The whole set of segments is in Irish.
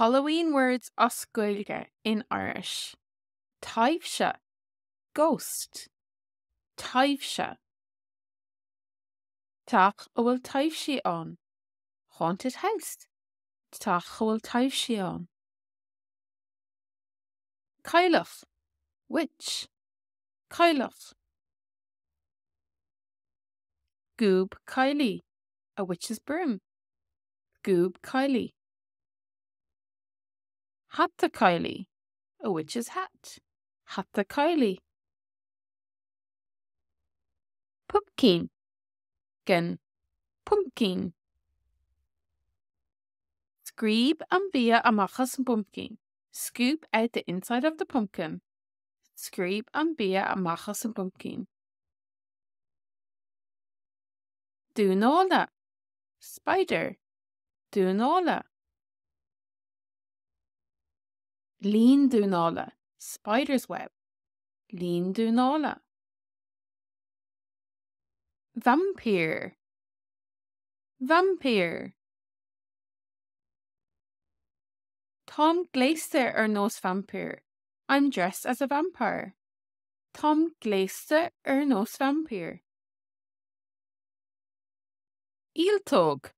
Halloween words osgoilge in Irish. Taibhse, ghost. Tive-sha. Tach bhfuil taibhse on. Haunted house. Tach bhfuil taibhse on. Cailleach, witch. Cailleach. Goob Cailleach, a witch's broom. Goob Cailleach. Hatta Cailleach, a witch's hat. Hatta Cailleach. Puimcín, gen Puimcín. Scríb an beea amachas an pumpkin. Scoop out the inside of the pumpkin. Scríb an beea amachas an pumpkin. Dúnála, spider. Dúnála. Lín dúnála, spider's web. Lín dúnála. Vampire. Vampire. Tom gléiste nos vampire. I'm dressed as a vampire. Tom gléiste nos vampire. Íltóg.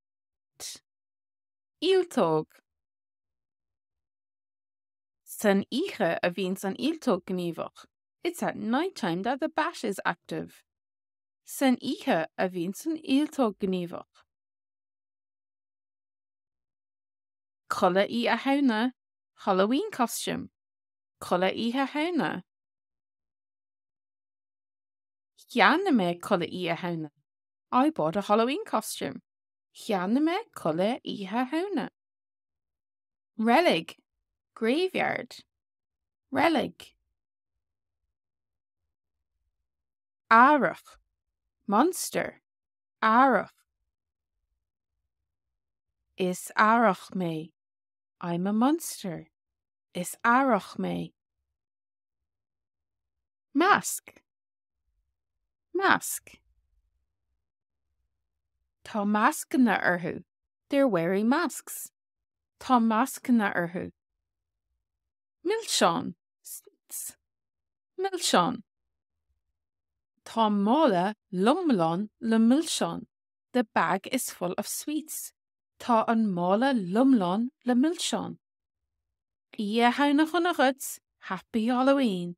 Íltóg. San ihe a bhín san íltóg gníomhach. It's at night time that the bat is active. San ihe a bhín san íltóg gníomhach. Colla í a How-nuh, Halloween costume. Colla í a How-nuh. Cheanna me colla í a How-nuh. I bought a Halloween costume. Cheanna me colla í a How-nuh. Relig, graveyard. Relig. Arach, monster. Arach. Is arach me. I'm a monster. Is arach me. Mask. Mask. Tá mascna orthu. They're wearing masks. Tá mascna orthu. Milseán. Sweets. Milseán. Tá mála lumlán le milseán. The bag is full of sweets. Tá an mála lumlán le milseán. Í a How-nuh chun a ruds. Happy Halloween.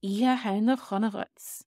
Í a How-nuh chun a ruds.